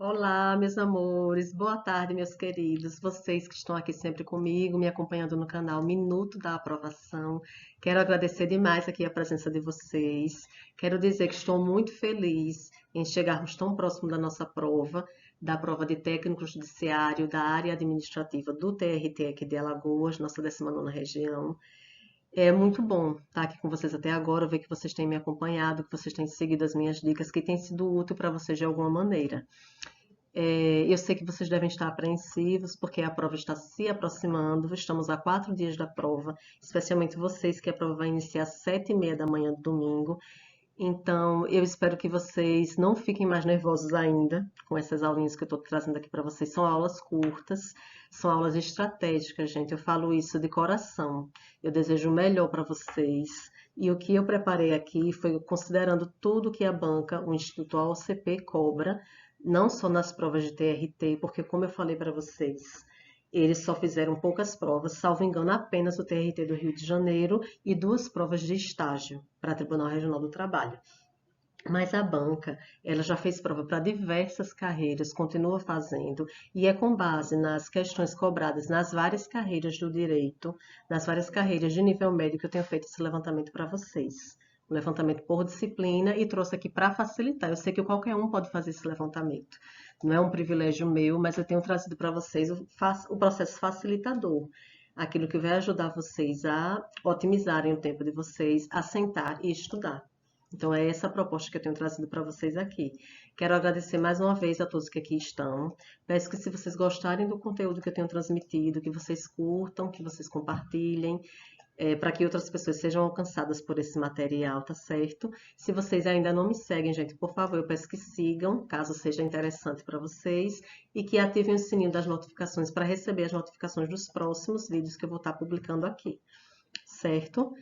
Olá, meus amores, boa tarde, meus queridos, vocês que estão aqui sempre comigo, me acompanhando no canal Minuto da Aprovação. Quero agradecer demais aqui a presença de vocês. Quero dizer que estou muito feliz em chegarmos tão próximo da nossa prova, da prova de técnico judiciário da área administrativa do TRT aqui de Alagoas, nossa 19ª região. É muito bom estar aqui com vocês até agora, ver que vocês têm me acompanhado, que vocês têm seguido as minhas dicas, que têm sido útil para vocês de alguma maneira. Eu sei que vocês devem estar apreensivos, porque a prova está se aproximando. Estamos a 4 dias da prova, especialmente vocês, que a prova vai iniciar às 7h30 da manhã do domingo. Então, eu espero que vocês não fiquem mais nervosos ainda com essas aulinhas que eu estou trazendo aqui para vocês. São aulas curtas, são aulas estratégicas, gente. Eu falo isso de coração. Eu desejo o melhor para vocês. E o que eu preparei aqui foi considerando tudo que a banca, o Instituto AOCP, cobra, não só nas provas de TRT, porque, como eu falei para vocês, eles só fizeram poucas provas, salvo engano, apenas o TRT do Rio de Janeiro e 2 provas de estágio para Tribunal Regional do Trabalho. Mas a banca, ela já fez prova para diversas carreiras, continua fazendo, e é com base nas questões cobradas nas várias carreiras do direito, nas várias carreiras de nível médio que eu tenho feito esse levantamento para vocês. Um levantamento por disciplina e trouxe aqui para facilitar. Eu sei que qualquer um pode fazer esse levantamento. Não é um privilégio meu, mas eu tenho trazido para vocês o processo facilitador. Aquilo que vai ajudar vocês a otimizarem o tempo de vocês, a sentar e estudar. Então, é essa a proposta que eu tenho trazido para vocês aqui. Quero agradecer mais uma vez a todos que aqui estão. Peço que, se vocês gostarem do conteúdo que eu tenho transmitido, que vocês curtam, que vocês compartilhem, para que outras pessoas sejam alcançadas por esse material, tá certo? Se vocês ainda não me seguem, gente, por favor, eu peço que sigam, caso seja interessante para vocês, e que ativem o sininho das notificações para receber as notificações dos próximos vídeos que eu vou estar publicando aqui, certo?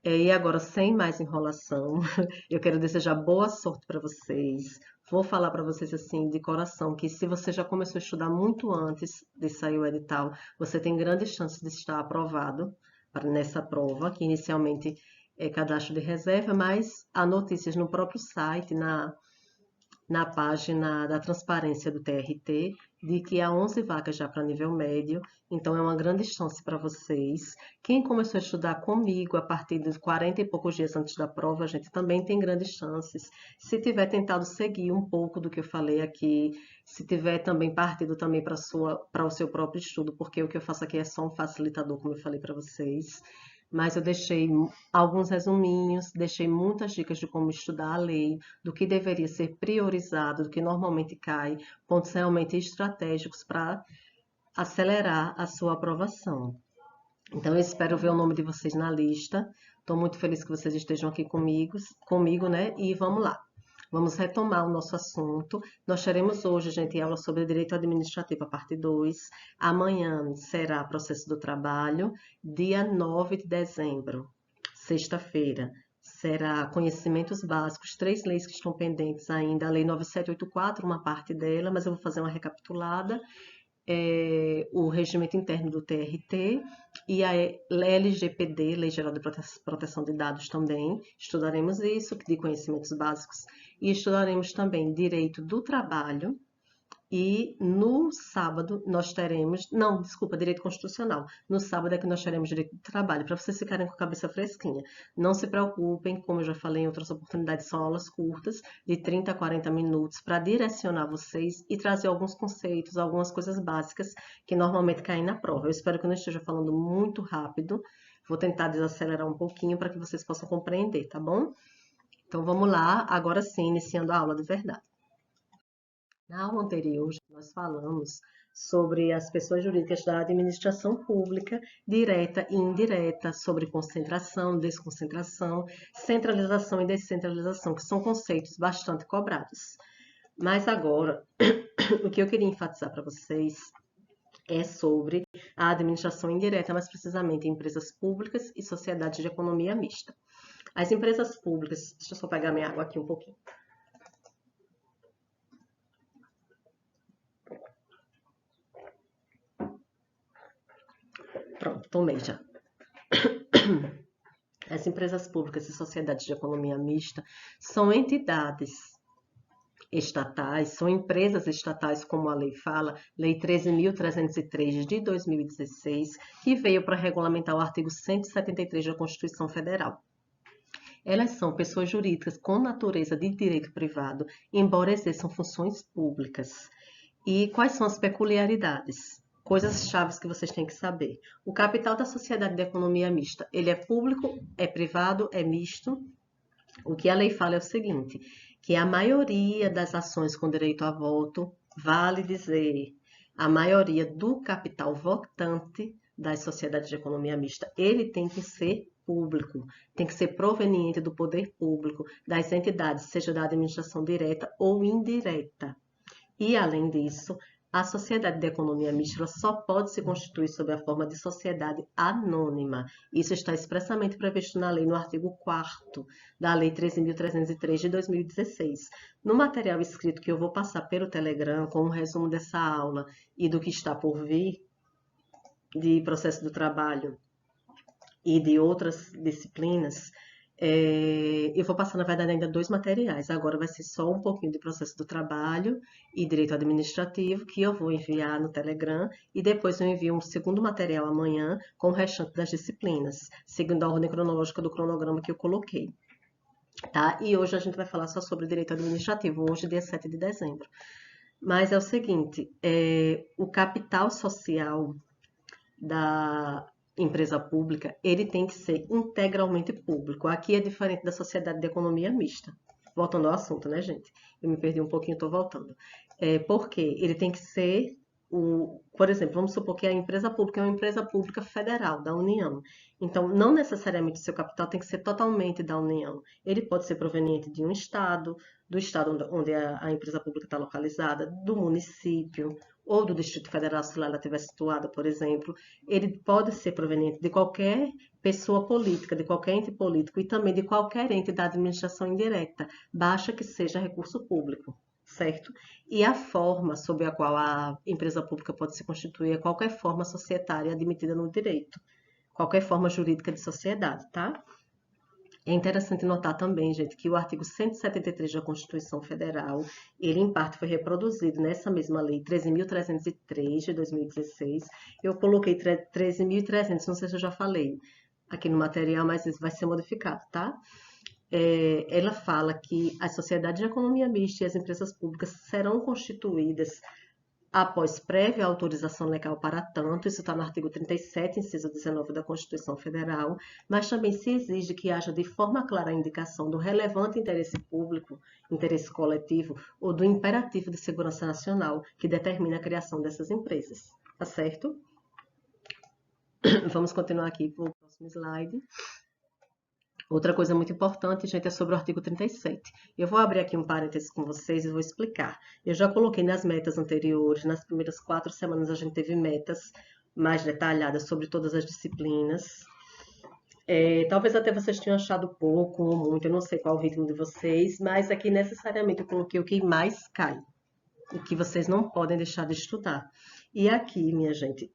E agora, sem mais enrolação, eu quero desejar boa sorte para vocês. Vou falar para vocês assim de coração que, se você já começou a estudar muito antes de sair o edital, você tem grandes chances de estar aprovado nessa prova, que inicialmente é cadastro de reserva, mas há notícias no próprio site, na página da transparência do TRT, de que há 11 vagas já para nível médio, então é uma grande chance para vocês. Quem começou a estudar comigo a partir de 40 e poucos dias antes da prova, a gente também tem grandes chances. Se tiver tentado seguir um pouco do que eu falei aqui, se tiver também partido também para o seu próprio estudo, porque o que eu faço aqui é só um facilitador, como eu falei para vocês. Mas eu deixei alguns resuminhos, deixei muitas dicas de como estudar a lei, do que deveria ser priorizado, do que normalmente cai, pontos realmente estratégicos para acelerar a sua aprovação. Então, eu espero ver o nome de vocês na lista. Estou muito feliz que vocês estejam aqui comigo, né? E vamos lá. Vamos retomar o nosso assunto. Nós teremos hoje, gente, aula sobre direito administrativo, a parte 2. Amanhã será processo do trabalho, dia 9 de dezembro, sexta-feira. Será conhecimentos básicos, 3 leis que estão pendentes ainda. A Lei 9784, uma parte dela, mas eu vou fazer uma recapitulada. O regimento interno do TRT e a LGPD, Lei Geral de Proteção de Dados também. Estudaremos isso, de conhecimentos básicos, e estudaremos também direito do trabalho. E no sábado nós teremos, não, desculpa, direito constitucional. No sábado é que nós teremos direito do trabalho, para vocês ficarem com a cabeça fresquinha. Não se preocupem, como eu já falei em outras oportunidades, são aulas curtas, de 30 a 40 minutos, para direcionar vocês e trazer alguns conceitos, algumas coisas básicas que normalmente caem na prova. Eu espero que eu não esteja falando muito rápido, vou tentar desacelerar um pouquinho para que vocês possam compreender, tá bom? Então vamos lá, agora sim, iniciando a aula de verdade. Na aula anterior, nós falamos sobre as pessoas jurídicas da administração pública, direta e indireta, sobre concentração, desconcentração, centralização e descentralização, que são conceitos bastante cobrados. Mas agora, o que eu queria enfatizar para vocês é sobre a administração indireta, mais precisamente empresas públicas e sociedades de economia mista. As empresas públicas, deixa eu só pegar minha água aqui um pouquinho. Pronto, tomei já. As empresas públicas e sociedades de economia mista são entidades estatais, são empresas estatais, como a lei fala, Lei 13.303 de 2016, que veio para regulamentar o artigo 173 da Constituição Federal. Elas são pessoas jurídicas com natureza de direito privado, embora exerçam funções públicas. E quais são as peculiaridades? Coisas chaves que vocês têm que saber. O capital da sociedade de economia mista, ele é público, é privado, é misto. O que a lei fala é o seguinte, que a maioria das ações com direito a voto, vale dizer, a maioria do capital votante das sociedades de economia mista, ele tem que ser público, tem que ser proveniente do poder público, das entidades, seja da administração direta ou indireta. E, além disso, a sociedade de economia mista só pode se constituir sob a forma de sociedade anônima. Isso está expressamente previsto na lei, no artigo 4º da Lei 13.303 de 2016. No material escrito que eu vou passar pelo Telegram, com um resumo dessa aula e do que está por vir, de processo do trabalho e de outras disciplinas, eu vou passar, na verdade, ainda 2 materiais. Agora vai ser só um pouquinho de processo do trabalho e direito administrativo, que eu vou enviar no Telegram, e depois eu envio um segundo material amanhã com o restante das disciplinas, seguindo a ordem cronológica do cronograma que eu coloquei. Tá? E hoje a gente vai falar só sobre direito administrativo, hoje, dia 7 de dezembro. Mas é o seguinte, o capital social da empresa pública, ele tem que ser integralmente público. Aqui é diferente da sociedade de economia mista. Voltando ao assunto, né, gente? Eu me perdi um pouquinho, estou voltando. Porque ele tem que ser, por exemplo, vamos supor que a empresa pública é uma empresa pública federal, da União. Então, não necessariamente o seu capital tem que ser totalmente da União. Ele pode ser proveniente de um estado, do estado onde a empresa pública está localizada, do município, ou do Distrito Federal, se lá ela estiver situada, por exemplo. Ele pode ser proveniente de qualquer pessoa política, de qualquer ente político e também de qualquer ente da administração indireta, basta que seja recurso público, certo? E a forma sob a qual a empresa pública pode se constituir é qualquer forma societária admitida no direito, qualquer forma jurídica de sociedade, tá? É interessante notar também, gente, que o artigo 173 da Constituição Federal, ele em parte foi reproduzido nessa mesma lei 13.303 de 2016. Eu coloquei 13.300, não sei se eu já falei aqui no material, mas isso vai ser modificado, tá? Ela fala que as sociedades de economia mista e as empresas públicas serão constituídas após prévia autorização legal para tanto, isso está no artigo 37, inciso 19 da Constituição Federal, mas também se exige que haja de forma clara a indicação do relevante interesse público, interesse coletivo ou do imperativo de segurança nacional que determina a criação dessas empresas, tá certo? Vamos continuar aqui para o próximo slide. Outra coisa muito importante, gente, é sobre o artigo 37. Eu vou abrir aqui um parênteses com vocês e vou explicar. Eu já coloquei nas metas anteriores, nas primeiras 4 semanas a gente teve metas mais detalhadas sobre todas as disciplinas. Talvez até vocês tenham achado pouco ou muito, eu não sei qual o ritmo de vocês, mas aqui necessariamente eu coloquei o que mais cai, o que vocês não podem deixar de estudar. E aqui, minha gente,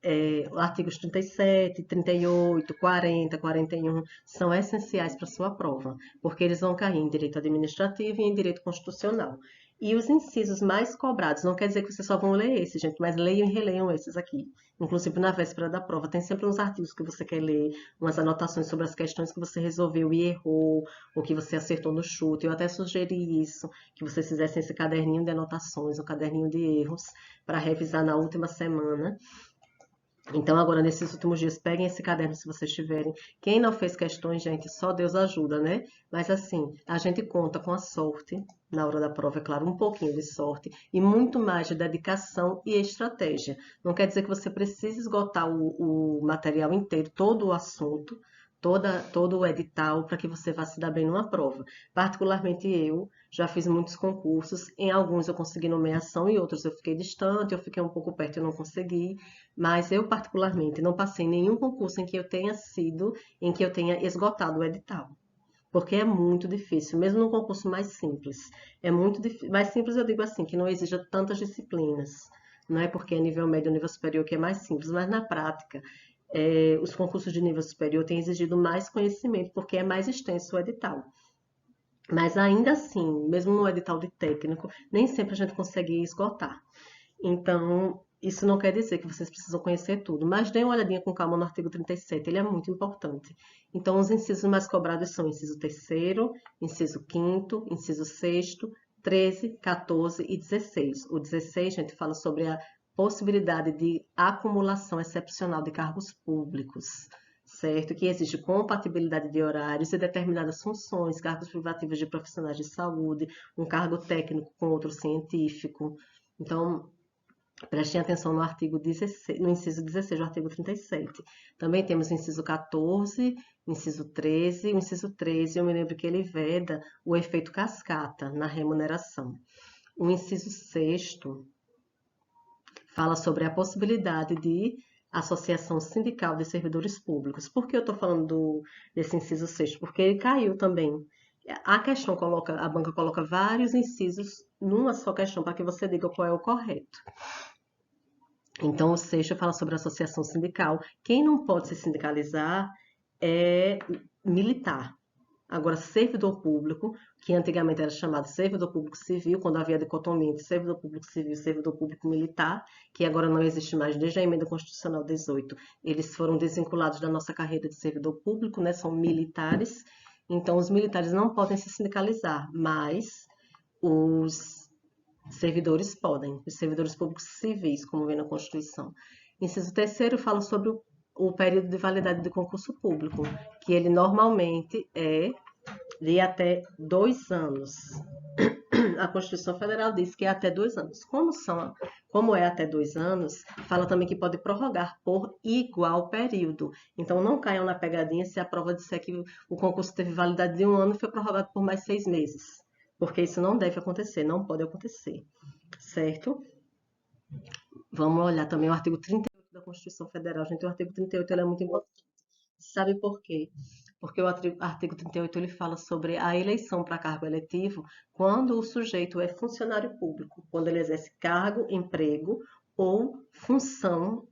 artigos 37, 38, 40, 41 são essenciais para a sua prova, porque eles vão cair em direito administrativo e em direito constitucional. E os incisos mais cobrados, não quer dizer que vocês só vão ler esses, gente, mas leiam e releiam esses aqui. Inclusive na véspera da prova, tem sempre uns artigos que você quer ler, umas anotações sobre as questões que você resolveu e errou, ou que você acertou no chute. Eu até sugeri isso, que vocês fizessem esse caderninho de anotações, um caderninho de erros, para revisar na última semana. Então, agora, nesses últimos dias, peguem esse caderno se vocês tiverem. Quem não fez questões, gente, só Deus ajuda, né? Mas, assim, a gente conta com a sorte, na hora da prova, é claro, um pouquinho de sorte, e muito mais de dedicação e estratégia. Não quer dizer que você precise esgotar o material inteiro, todo o assunto, todo o edital, para que você vá se dar bem numa prova. Particularmente eu, já fiz muitos concursos, em alguns eu consegui nomeação, em outros eu fiquei distante, eu fiquei um pouco perto e não consegui, mas eu particularmente não passei em nenhum concurso em que eu tenha esgotado o edital. Porque é muito difícil, mesmo no concurso mais simples. É muito difícil. Mais simples eu digo assim, que não exija tantas disciplinas. Não é porque é nível médio ou nível superior que é mais simples, mas na prática, os concursos de nível superior têm exigido mais conhecimento, porque é mais extenso o edital. Mas ainda assim, mesmo no edital de técnico, nem sempre a gente consegue esgotar. Então, isso não quer dizer que vocês precisam conhecer tudo, mas dê uma olhadinha com calma no artigo 37, ele é muito importante. Então, os incisos mais cobrados são inciso terceiro, inciso quinto, inciso sexto, 13, 14 e 16. O 16, a gente fala sobre a possibilidade de acumulação excepcional de cargos públicos, certo? Que existe compatibilidade de horários e determinadas funções, cargos privativos de profissionais de saúde, um cargo técnico com outro científico. Então, prestem atenção no artigo 16, no inciso 16 do artigo 37. Também temos o inciso 14, inciso 13. O inciso 13, eu me lembro que ele veda o efeito cascata na remuneração. O inciso 6º fala sobre a possibilidade de associação sindical de servidores públicos. Por que eu estou falando desse inciso 6º? Porque ele caiu também. A questão coloca, a banca coloca vários incisos numa só questão para que você diga qual é o correto. Então, o sexto fala sobre a associação sindical. Quem não pode se sindicalizar é militar. Agora, servidor público, que antigamente era chamado servidor público civil, quando havia dicotomia entre servidor público civil e servidor público militar, que agora não existe mais desde a emenda constitucional 18, eles foram desvinculados da nossa carreira de servidor público, né? São militares. Então, os militares não podem se sindicalizar, mas os servidores podem, os servidores públicos civis, como vem na Constituição. Inciso terceiro fala sobre o período de validade do concurso público, que ele normalmente é de até 2 anos. A Constituição Federal diz que é até 2 anos. Como é até 2 anos, fala também que pode prorrogar por igual período. Então, não caiam na pegadinha se a prova disser que o concurso teve validade de 1 ano e foi prorrogado por mais 6 meses. Porque isso não deve acontecer, não pode acontecer. Certo? Vamos olhar também o artigo 38 da Constituição Federal. Gente, o artigo 38 ele é muito importante. Sabe por quê? Porque o artigo 38 ele fala sobre a eleição para cargo eletivo quando o sujeito é funcionário público, quando ele exerce cargo, emprego ou função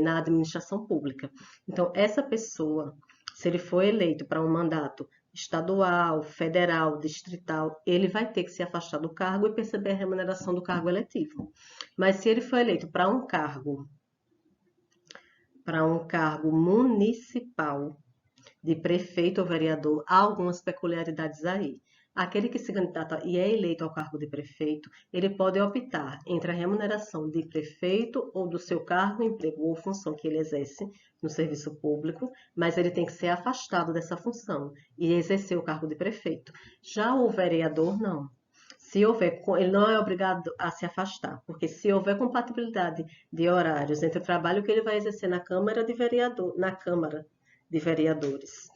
na administração pública. Então, essa pessoa, se ele for eleito para um mandato estadual, federal, distrital, ele vai ter que se afastar do cargo e perceber a remuneração do cargo eletivo. Mas se ele for eleito para um cargo municipal, de prefeito ou vereador, há algumas peculiaridades aí. Aquele que se candidata e é eleito ao cargo de prefeito, ele pode optar entre a remuneração de prefeito ou do seu cargo, emprego ou função que ele exerce no serviço público, mas ele tem que ser afastado dessa função e exercer o cargo de prefeito. Já o vereador, não. Se houver, ele não é obrigado a se afastar, porque se houver compatibilidade de horários entre o trabalho que ele vai exercer na Câmara de Vereador, na Câmara de Vereadores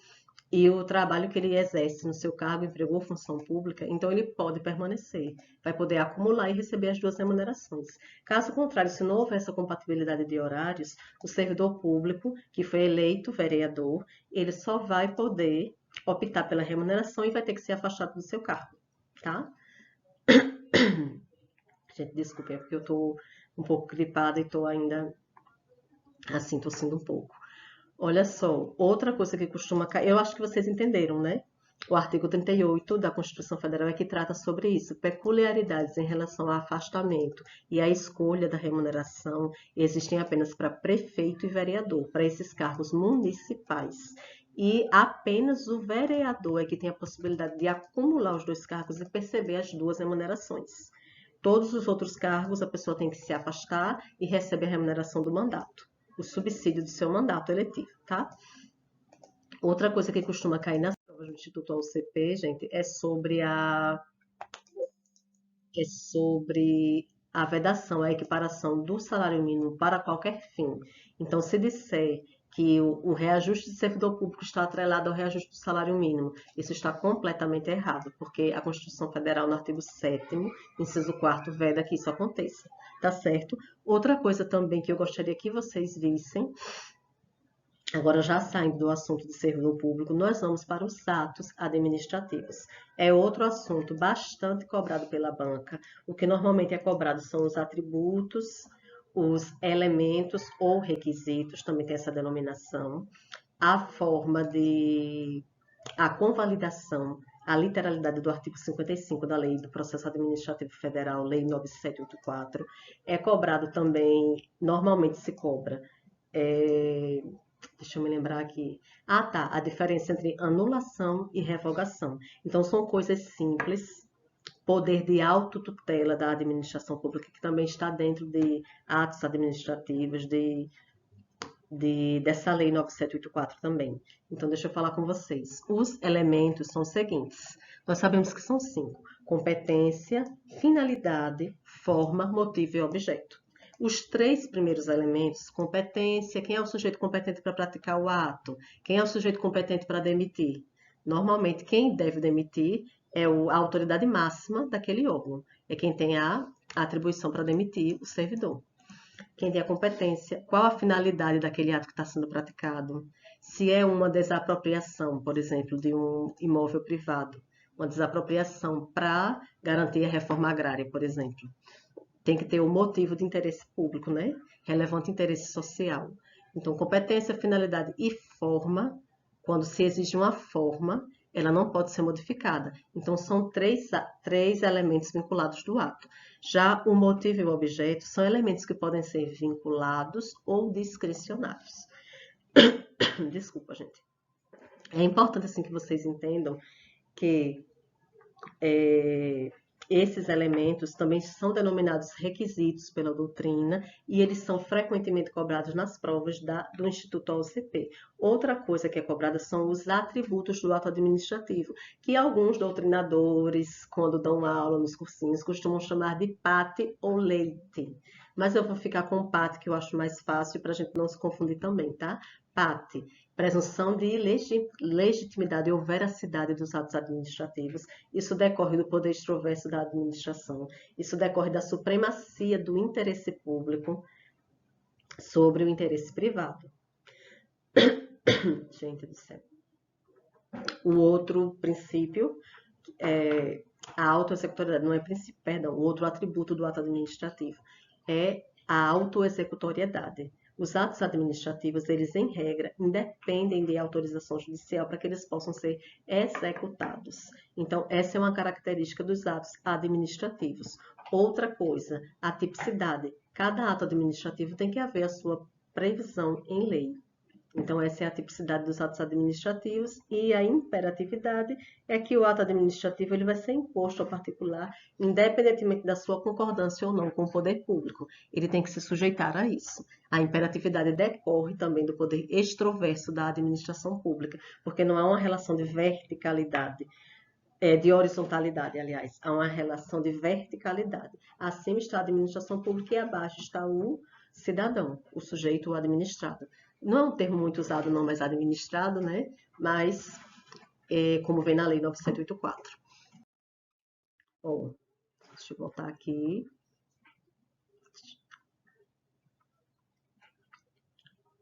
e o trabalho que ele exerce no seu cargo, emprego ou função pública, então ele pode permanecer, vai poder acumular e receber as duas remunerações. Caso contrário, se não houver essa compatibilidade de horários, o servidor público que foi eleito vereador, ele só vai poder optar pela remuneração e vai ter que ser afastado do seu cargo, tá? Gente, desculpa, é porque eu tô um pouco gripada e tô ainda assim, tossindo um pouco. Olha só, outra coisa que costuma cair, eu acho que vocês entenderam, né? O artigo 38 da Constituição Federal é que trata sobre isso. Peculiaridades em relação ao afastamento e à escolha da remuneração existem apenas para prefeito e vereador, para esses cargos municipais. E apenas o vereador é que tem a possibilidade de acumular os dois cargos e perceber as duas remunerações. Todos os outros cargos a pessoa tem que se afastar e receber a remuneração do mandato, o subsídio do seu mandato eletivo, tá? Outra coisa que costuma cair nas provas do Instituto UCP, gente, é sobre a vedação, a equiparação do salário mínimo para qualquer fim. Então, se disser que o reajuste de servidor público está atrelado ao reajuste do salário mínimo, isso está completamente errado, porque a Constituição Federal, no artigo 7º, inciso 4º, veda que isso aconteça, tá certo? Outra coisa também que eu gostaria que vocês vissem, agora já saindo do assunto de servidor público, nós vamos para os atos administrativos. É outro assunto bastante cobrado pela banca. O que normalmente é cobrado são os atributos, os elementos ou requisitos, também tem essa denominação, a forma de a convalidação a literalidade do artigo 55 da Lei do Processo Administrativo Federal, Lei 9784, é cobrado também, normalmente se cobra, deixa eu me lembrar aqui. Ah, tá, a diferença entre anulação e revogação. Então, são coisas simples, poder de autotutela da administração pública, que também está dentro de atos administrativos, dessa Lei 9784 também. Então, deixa eu falar com vocês. Os elementos são os seguintes. Nós sabemos que são 5. Competência, finalidade, forma, motivo e objeto. Os 3 primeiros elementos, competência, quem é o sujeito competente para praticar o ato? Quem é o sujeito competente para demitir? Normalmente, quem deve demitir é a autoridade máxima daquele órgão. É quem tem a atribuição para demitir o servidor. Quem tem a competência, qual a finalidade daquele ato que está sendo praticado, se é uma desapropriação, por exemplo, de um imóvel privado, uma desapropriação para garantir a reforma agrária, por exemplo. Tem que ter o motivo de interesse público, né? Relevante interesse social. Então, competência, finalidade e forma, quando se exige uma forma, ela não pode ser modificada. Então, são três elementos vinculados do ato. Já o motivo e o objeto são elementos que podem ser vinculados ou discricionários. Desculpa, gente. É importante, assim, que vocês entendam que esses elementos também são denominados requisitos pela doutrina e eles são frequentemente cobrados nas provas do Instituto OCP. Outra coisa que é cobrada são os atributos do ato administrativo, que alguns doutrinadores, quando dão aula nos cursinhos, costumam chamar de PAT ou leite. Mas eu vou ficar com o PAT, que eu acho mais fácil para a gente não se confundir também, tá? PAT, presunção de legitimidade ou veracidade dos atos administrativos. Isso decorre do poder extroverso da administração. Isso decorre da supremacia do interesse público sobre o interesse privado. Gente do céu. O outro princípio é a autoexecutoriedade, não é princípio, perdão, o outro atributo do ato administrativo é a autoexecutoriedade. Os atos administrativos, eles em regra, independem de autorização judicial para que eles possam ser executados. Então, essa é uma característica dos atos administrativos. Outra coisa, a tipicidade. Cada ato administrativo tem que haver a sua previsão em lei. Então, essa é a tipicidade dos atos administrativos e a imperatividade é que o ato administrativo ele vai ser imposto ao particular, independentemente da sua concordância ou não com o poder público. Ele tem que se sujeitar a isso. A imperatividade decorre também do poder extroverso da administração pública, porque não há uma relação de verticalidade, de horizontalidade, aliás, há uma relação de verticalidade. Acima está a administração pública e abaixo está o cidadão, o sujeito, o administrado. Não é um termo muito usado, não, mas administrado, né? Mas, como vem na Lei 9784. Bom, deixa eu voltar aqui.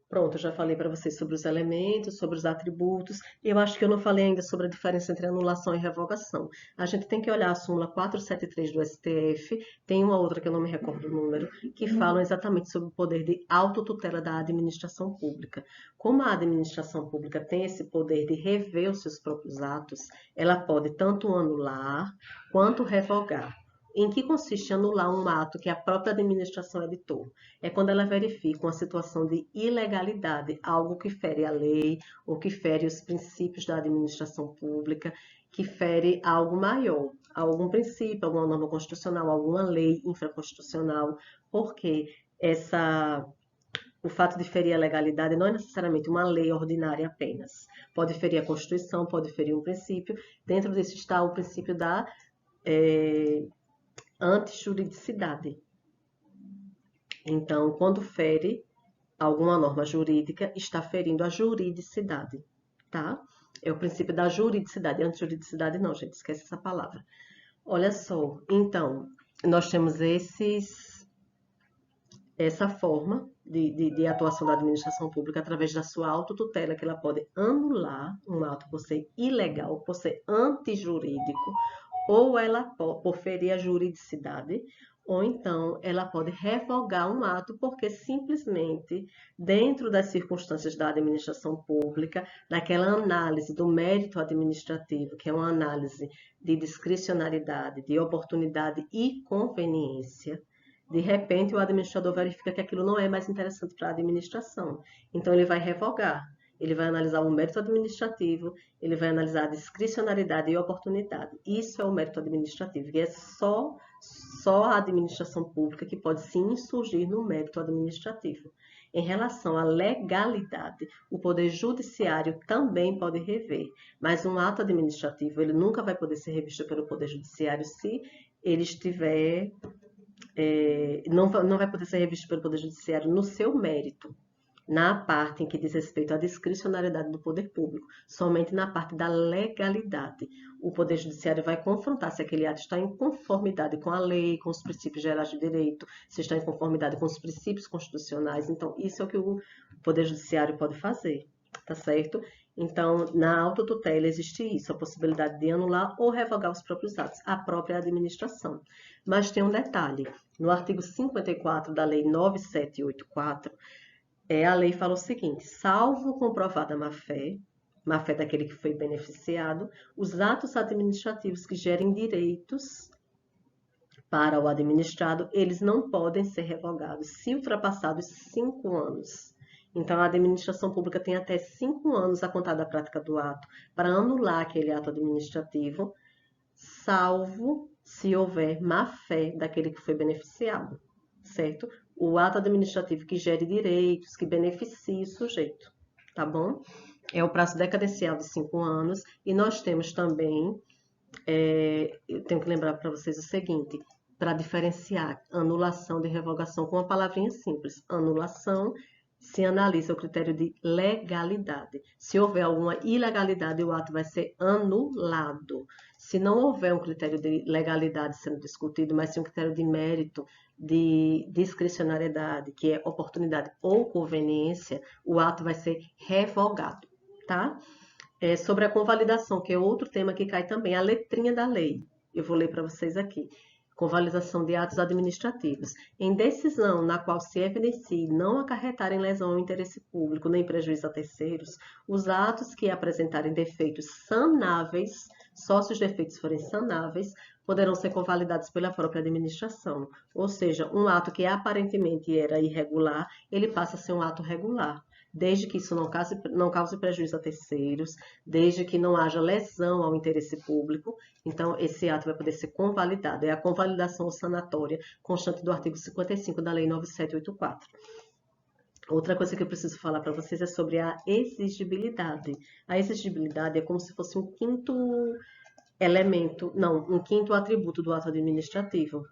Pronto, eu já falei para vocês sobre os elementos, sobre os atributos. Eu acho que eu não falei ainda sobre a diferença entre anulação e revogação. A gente tem que olhar a súmula 473 do STF, tem uma outra que eu não me recordo o número, que falam exatamente sobre o poder de autotutela da administração pública. Como a administração pública tem esse poder de rever os seus próprios atos, ela pode tanto anular quanto revogar. Em que consiste anular um ato que a própria administração editou? É quando ela verifica uma situação de ilegalidade, algo que fere a lei ou que fere os princípios da administração pública, que fere algo maior, algum princípio, alguma norma constitucional, alguma lei infraconstitucional, porque o fato de ferir a legalidade não é necessariamente uma lei ordinária apenas. Pode ferir a Constituição, pode ferir um princípio. Dentro disso está o princípio da antijuridicidade. Então, quando fere alguma norma jurídica, está ferindo a juridicidade, tá? É o princípio da juridicidade. Antijuridicidade não, gente, esquece essa palavra. Olha só, então, nós temos essa forma de atuação da administração pública através da sua autotutela, que ela pode anular um ato por ser ilegal, por ser antijurídico, ou ela por ferir a juridicidade, ou então ela pode revogar um ato porque simplesmente, dentro das circunstâncias da administração pública, naquela análise do mérito administrativo, que é uma análise de discricionariedade, de oportunidade e conveniência, de repente o administrador verifica que aquilo não é mais interessante para a administração. Então ele vai revogar. Ele vai analisar o mérito administrativo, ele vai analisar a discricionariedade e oportunidade. Isso é o mérito administrativo, e é só a administração pública que pode se insurgir no mérito administrativo. Em relação à legalidade, o Poder Judiciário também pode rever, mas um ato administrativo ele nunca vai poder ser revisto pelo Poder Judiciário se ele estiver. Não vai poder ser revisto pelo Poder Judiciário no seu mérito, na parte em que diz respeito à discricionariedade do poder público, somente na parte da legalidade. O Poder Judiciário vai confrontar se aquele ato está em conformidade com a lei, com os princípios gerais de direito, se está em conformidade com os princípios constitucionais. Então, isso é o que o Poder Judiciário pode fazer, tá certo? Então, na autotutela existe isso, a possibilidade de anular ou revogar os próprios atos, a própria administração. Mas tem um detalhe, no artigo 54 da Lei 9784, a lei fala o seguinte: salvo comprovada má-fé daquele que foi beneficiado, os atos administrativos que gerem direitos para o administrado, eles não podem ser revogados se ultrapassados 5 anos. Então, a administração pública tem até 5 anos a contar da prática do ato para anular aquele ato administrativo, salvo se houver má-fé daquele que foi beneficiado, certo? O ato administrativo que gere direitos, que beneficie o sujeito, tá bom? É o prazo decadencial de 5 anos, e nós temos também, eu tenho que lembrar para vocês o seguinte, para diferenciar anulação de revogação com uma palavrinha simples. Anulação se analisa o critério de legalidade. Se houver alguma ilegalidade, o ato vai ser anulado. Se não houver um critério de legalidade sendo discutido, mas sim um critério de mérito, de discricionariedade, que é oportunidade ou conveniência, o ato vai ser revogado, tá? Sobre a convalidação, que é outro tema que cai também, a letrinha da lei. Eu vou ler para vocês aqui. Convalidação de atos administrativos. Em decisão na qual se evidencie não acarretarem lesão ao interesse público nem prejuízo a terceiros, os atos que apresentarem defeitos sanáveis, só se os defeitos forem sanáveis, poderão ser convalidados pela própria administração. Ou seja, um ato que aparentemente era irregular, ele passa a ser um ato regular, desde que isso não cause prejuízo a terceiros, desde que não haja lesão ao interesse público. Então, esse ato vai poder ser convalidado. É a convalidação sanatória constante do artigo 55 da Lei 9784. Outra coisa que eu preciso falar para vocês é sobre a exigibilidade. A exigibilidade é como se fosse um quinto elemento, não, um quinto atributo do ato administrativo,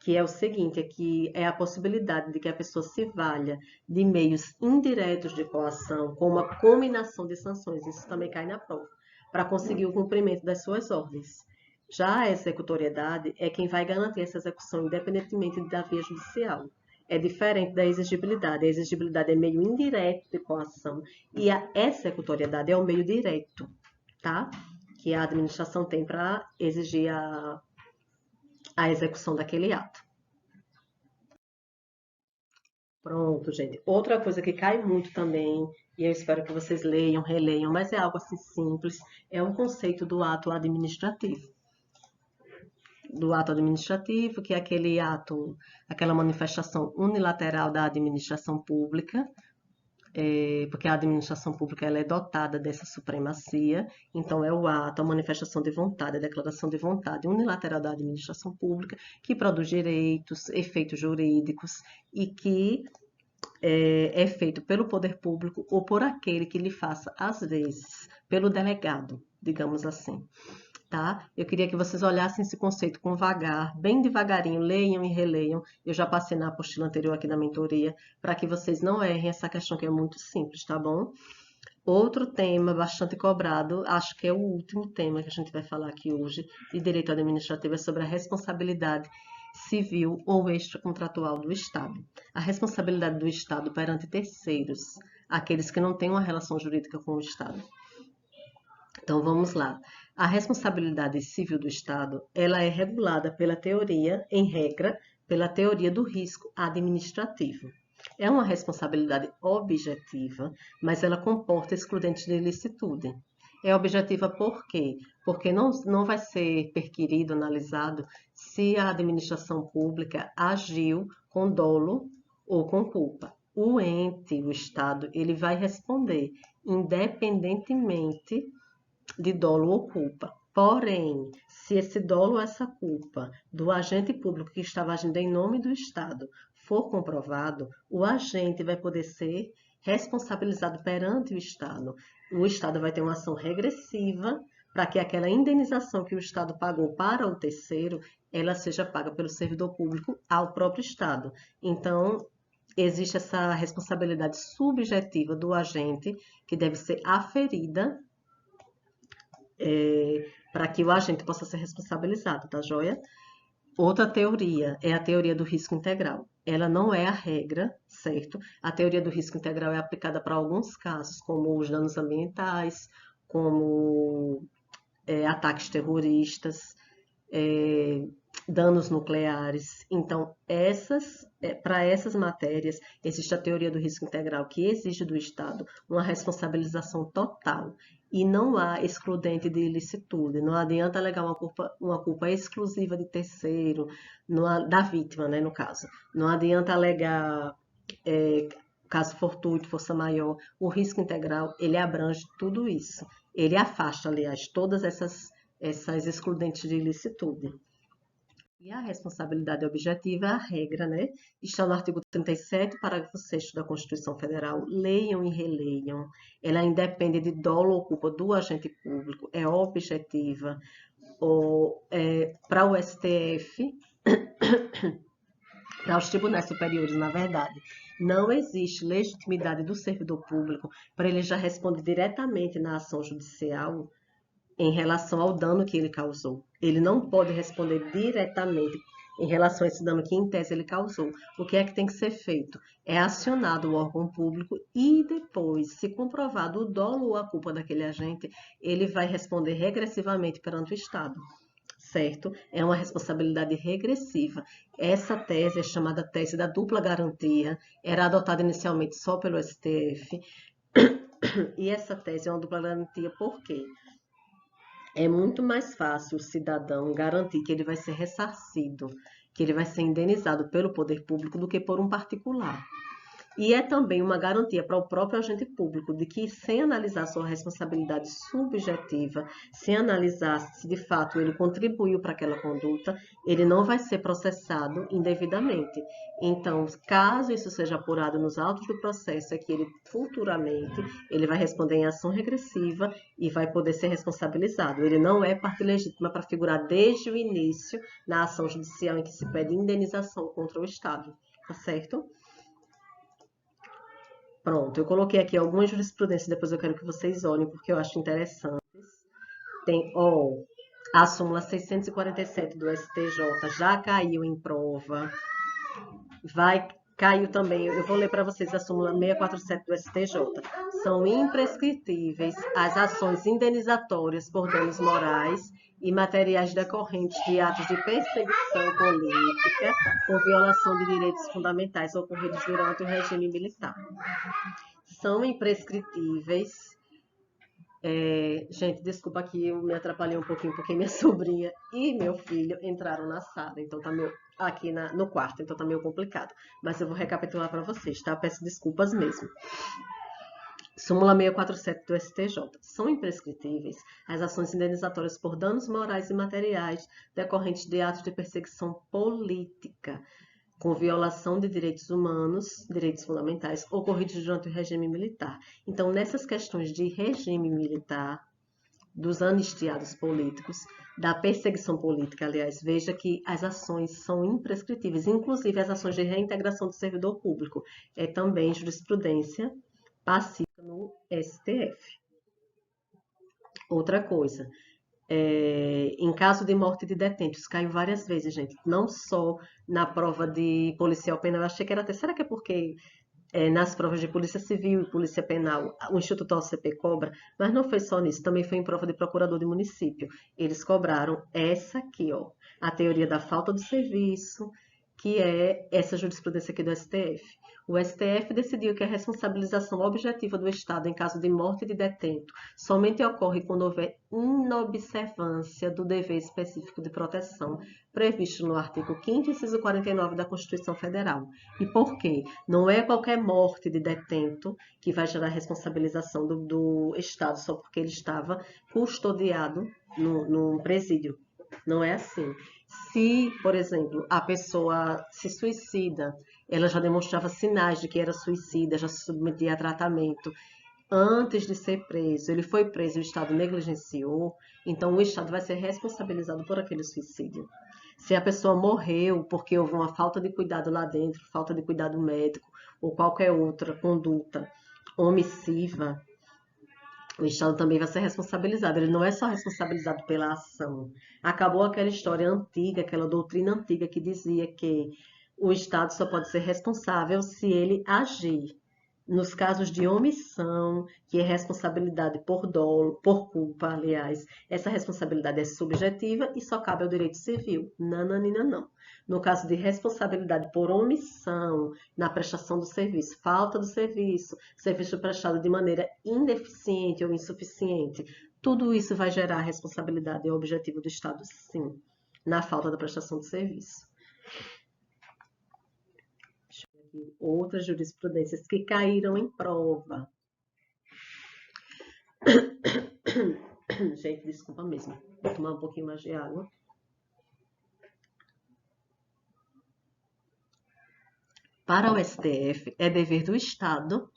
que é o seguinte, que é a possibilidade de que a pessoa se valha de meios indiretos de coação, como a combinação de sanções, isso também cai na prova, para conseguir o cumprimento das suas ordens. Já a executoriedade é quem vai garantir essa execução independentemente da via judicial. É diferente da exigibilidade. A exigibilidade é meio indireto de coação e a executoriedade é o meio direto, tá? Que a administração tem para exigir a execução daquele ato. Pronto, gente. Outra coisa que cai muito também, e eu espero que vocês leiam, releiam, mas é algo assim simples, é o conceito do ato administrativo. Do ato administrativo, que é aquele ato, aquela manifestação unilateral da administração pública, porque a administração pública ela é dotada dessa supremacia, então é o ato, a manifestação de vontade, a declaração de vontade unilateral da administração pública, que produz direitos, efeitos jurídicos e que é feito pelo poder público ou por aquele que lhe faça, às vezes, pelo delegado, digamos assim. Tá? Eu queria que vocês olhassem esse conceito com vagar, bem devagarinho, leiam e releiam. Eu já passei na apostila anterior aqui da mentoria, para que vocês não errem essa questão que é muito simples, tá bom? Outro tema bastante cobrado, acho que é o último tema que a gente vai falar aqui hoje, de direito administrativo, é sobre a responsabilidade civil ou extracontratual do Estado. A responsabilidade do Estado perante terceiros, aqueles que não têm uma relação jurídica com o Estado. Então vamos lá. A responsabilidade civil do Estado, ela é regulada pela teoria, em regra, pela teoria do risco administrativo. É uma responsabilidade objetiva, mas ela comporta excludentes de ilicitude. É objetiva por quê? Porque não vai ser perquirido, analisado se a administração pública agiu com dolo ou com culpa. O ente, o Estado, ele vai responder independentemente de dolo ou culpa. Porém, se esse dolo ou essa culpa do agente público que estava agindo em nome do Estado for comprovado, o agente vai poder ser responsabilizado perante o Estado. O Estado vai ter uma ação regressiva para que aquela indenização que o Estado pagou para o terceiro, ela seja paga pelo servidor público ao próprio Estado. Então, existe essa responsabilidade subjetiva do agente que deve ser aferida para que o agente possa ser responsabilizado, tá joia? Outra teoria é a teoria do risco integral. Ela não é a regra, certo? A teoria do risco integral é aplicada para alguns casos, como os danos ambientais, como ataques terroristas, danos nucleares. Então, para essas matérias, existe a teoria do risco integral, que exige do Estado uma responsabilização total. E não há excludente de ilicitude. Não adianta alegar uma culpa exclusiva de terceiro, da vítima, né, no caso. Não adianta alegar caso fortuito, força maior. O risco integral, ele abrange tudo isso. Ele afasta, aliás, todas essas excludentes de ilicitude. E a responsabilidade objetiva é a regra, né? Está no artigo 37, parágrafo 6º da Constituição Federal. Leiam e releiam. Ela independe de dolo ou culpa do agente público, é objetiva. Para o STF, para os tribunais superiores, na verdade, não existe legitimidade do servidor público para ele já responder diretamente na ação judicial em relação ao dano que ele causou. Ele não pode responder diretamente em relação a esse dano que, em tese, ele causou. O que é que tem que ser feito? É acionado o órgão público e depois, se comprovado o dolo ou a culpa daquele agente, ele vai responder regressivamente perante o Estado. Certo? É uma responsabilidade regressiva. Essa tese é chamada tese da dupla garantia, era adotada inicialmente só pelo STF, e essa tese é uma dupla garantia por quê? É muito mais fácil o cidadão garantir que ele vai ser ressarcido, que ele vai ser indenizado pelo poder público do que por um particular. E é também uma garantia para o próprio agente público de que, sem analisar sua responsabilidade subjetiva, sem analisar se de fato ele contribuiu para aquela conduta, ele não vai ser processado indevidamente. Então, caso isso seja apurado nos autos do processo, é que ele futuramente ele vai responder em ação regressiva e vai poder ser responsabilizado. Ele não é parte legítima para figurar desde o início na ação judicial em que se pede indenização contra o Estado, tá certo? Pronto, eu coloquei aqui algumas jurisprudências, depois eu quero que vocês olhem, porque eu acho interessantes. Tem, a súmula 647 do STJ já caiu em prova. Caiu também, eu vou ler para vocês a súmula 647 do STJ. São imprescritíveis as ações indenizatórias por danos morais e materiais decorrentes de atos de perseguição política por violação de direitos fundamentais ocorridos durante o regime militar. São imprescritíveis. Gente, desculpa aqui, eu me atrapalhei um pouquinho porque minha sobrinha e meu filho entraram na sala, então tá meio aqui no quarto, então tá meio complicado. Mas eu vou recapitular para vocês, tá? Peço desculpas mesmo. Súmula 647 do STJ. São imprescritíveis as ações indenizatórias por danos morais e materiais decorrentes de atos de perseguição política com violação de direitos humanos, direitos fundamentais, ocorridos durante o regime militar. Então, nessas questões de regime militar, dos anistiados políticos, da perseguição política, aliás, veja que as ações são imprescritíveis, inclusive as ações de reintegração do servidor público. É também jurisprudência pacífica no STF. Outra coisa, em caso de morte de detentos, caiu várias vezes, gente, não só na prova de policial penal, eu achei que era até, será que é porque nas provas de polícia civil e polícia penal, o Instituto OCP cobra, mas não foi só nisso, também foi em prova de procurador de município, eles cobraram essa aqui, ó, a teoria da falta de serviço, que é essa jurisprudência aqui do STF. O STF decidiu que a responsabilização objetiva do Estado em caso de morte de detento somente ocorre quando houver inobservância do dever específico de proteção previsto no artigo 5º, inciso 49 da Constituição Federal. E por quê? Não é qualquer morte de detento que vai gerar responsabilização do Estado só porque ele estava custodiado num presídio. Não é assim. Se, por exemplo, a pessoa se suicida, ela já demonstrava sinais de que era suicida, já se submetia a tratamento antes de ser preso, ele foi preso e o Estado negligenciou, então o Estado vai ser responsabilizado por aquele suicídio. Se a pessoa morreu porque houve uma falta de cuidado lá dentro, falta de cuidado médico ou qualquer outra conduta omissiva, o Estado também vai ser responsabilizado. Ele não é só responsabilizado pela ação. Acabou aquela história antiga, aquela doutrina antiga que dizia que o Estado só pode ser responsável se ele agir. Nos casos de omissão, que é responsabilidade por dolo, por culpa, aliás, essa responsabilidade é subjetiva e só cabe ao direito civil. Nananina, não. No caso de responsabilidade por omissão na prestação do serviço, falta do serviço, serviço prestado de maneira ineficiente ou insuficiente, tudo isso vai gerar responsabilidade objetiva do Estado, sim, na falta da prestação de serviço. Outras jurisprudências que caíram em prova. Gente, desculpa mesmo. Vou tomar um pouquinho mais de água. Para o STF, é dever do Estado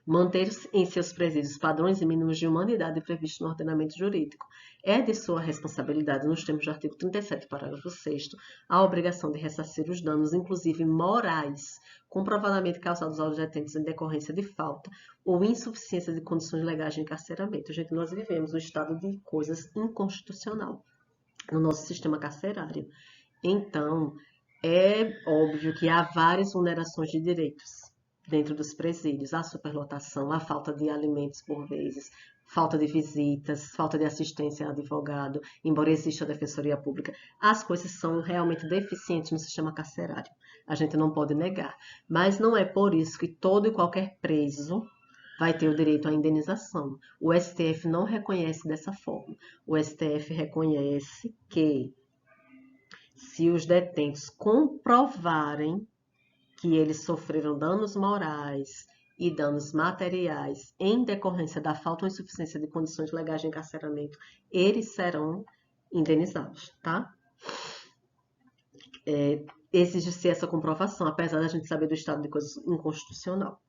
manter em seus presídios padrões e mínimos de humanidade previstos no ordenamento jurídico. É de sua responsabilidade, nos termos do artigo 37, parágrafo 6º, a obrigação de ressarcir os danos, inclusive morais, comprovadamente causados aos detentos em decorrência de falta ou insuficiência de condições legais de encarceramento. Gente, nós vivemos um estado de coisas inconstitucional no nosso sistema carcerário. Então, é óbvio que há várias vulnerações de direitos dentro dos presídios, a superlotação, a falta de alimentos por vezes, falta de visitas, falta de assistência a advogado, embora exista a defensoria pública, as coisas são realmente deficientes no sistema carcerário. A gente não pode negar, mas não é por isso que todo e qualquer preso vai ter o direito à indenização. O STF não reconhece dessa forma. O STF reconhece que se os detentos comprovarem que eles sofreram danos morais e danos materiais em decorrência da falta ou insuficiência de condições legais de encarceramento, eles serão indenizados, tá? Exige-se essa comprovação, apesar da gente saber do estado de coisas inconstitucional.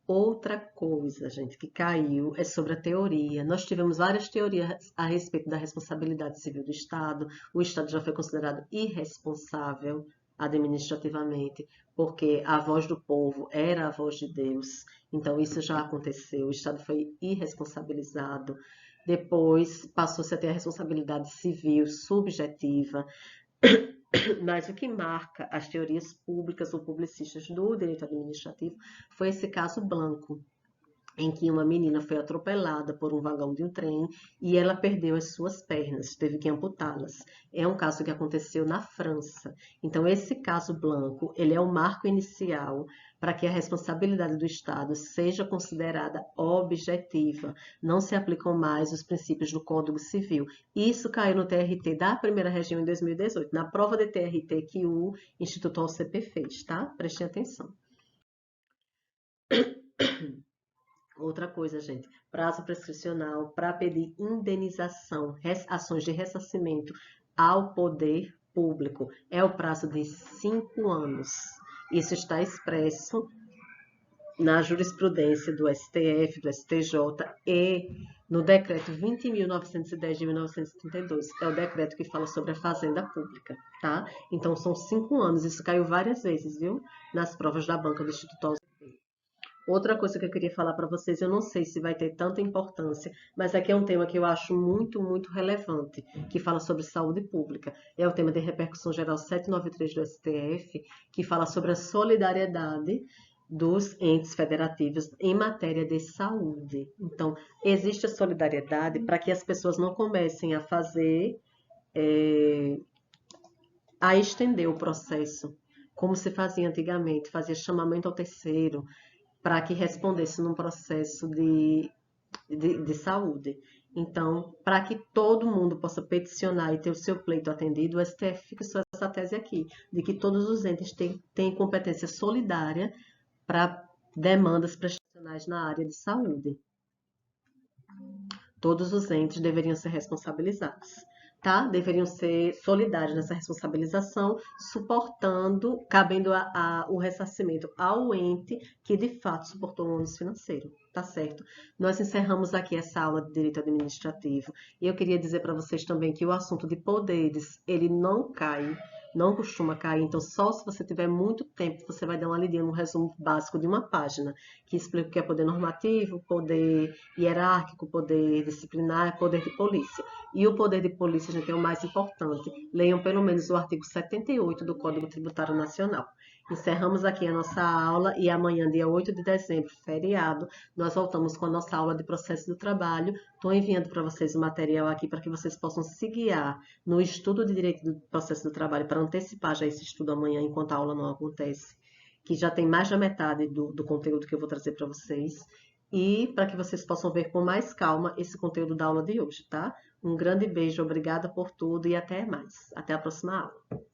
Outra coisa, gente, que caiu é sobre a teoria. Nós tivemos várias teorias a respeito da responsabilidade civil do Estado. O Estado já foi considerado irresponsável administrativamente, porque a voz do povo era a voz de Deus. Então, isso já aconteceu. O Estado foi irresponsabilizado. Depois, passou-se a ter a responsabilidade civil subjetiva. Mas o que marca as teorias públicas ou publicistas do direito administrativo foi esse caso Blanco, em que uma menina foi atropelada por um vagão de um trem e ela perdeu as suas pernas, teve que amputá-las. É um caso que aconteceu na França. Então, esse caso Blanco, ele é o marco inicial para que a responsabilidade do Estado seja considerada objetiva. Não se aplicam mais os princípios do Código Civil. Isso caiu no TRT da primeira região em 2018, na prova de TRT que o Instituto OCP fez, tá? Prestem atenção. Outra coisa, gente, prazo prescricional para pedir indenização, ações de ressarcimento ao poder público. É o prazo de 5 anos. Isso está expresso na jurisprudência do STF, do STJ e no decreto 20.910 de 1932. É o decreto que fala sobre a fazenda pública, tá? Então, são 5 anos. Isso caiu várias vezes, viu? Nas provas da banca do Instituto OCP. Outra coisa que eu queria falar para vocês, eu não sei se vai ter tanta importância, mas aqui é um tema que eu acho muito, muito relevante, que fala sobre saúde pública. É o tema de repercussão geral 793 do STF, que fala sobre a solidariedade dos entes federativos em matéria de saúde. Então, existe a solidariedade para que as pessoas não comecem a estender o processo como se fazia antigamente, fazia chamamento ao terceiro para que respondesse num processo de saúde. Então, para que todo mundo possa peticionar e ter o seu pleito atendido, o STF fixou essa tese aqui, de que todos os entes têm competência solidária para demandas prestacionais na área de saúde. Todos os entes deveriam ser responsabilizados, tá? Deveriam ser solidários nessa responsabilização, suportando, cabendo o ressarcimento ao ente que de fato suportou o ônus financeiro, tá certo? Nós encerramos aqui essa aula de direito administrativo e eu queria dizer para vocês também que o assunto de poderes, ele não cai, não costuma cair, então só se você tiver muito tempo você vai dar uma lidinha no resumo básico de uma página, que explica o que é poder normativo, poder hierárquico, poder disciplinar, poder de polícia. E o poder de polícia, gente, é o mais importante. Leiam pelo menos o artigo 78 do Código Tributário Nacional. Encerramos aqui a nossa aula e amanhã, dia 8 de dezembro, feriado, nós voltamos com a nossa aula de processo do trabalho. Estou enviando para vocês o material aqui para que vocês possam se guiar no estudo de direito do processo do trabalho, para antecipar já esse estudo amanhã, enquanto a aula não acontece, que já tem mais da metade do conteúdo que eu vou trazer para vocês, e para que vocês possam ver com mais calma esse conteúdo da aula de hoje, tá? Um grande beijo, obrigada por tudo e até mais. Até a próxima aula.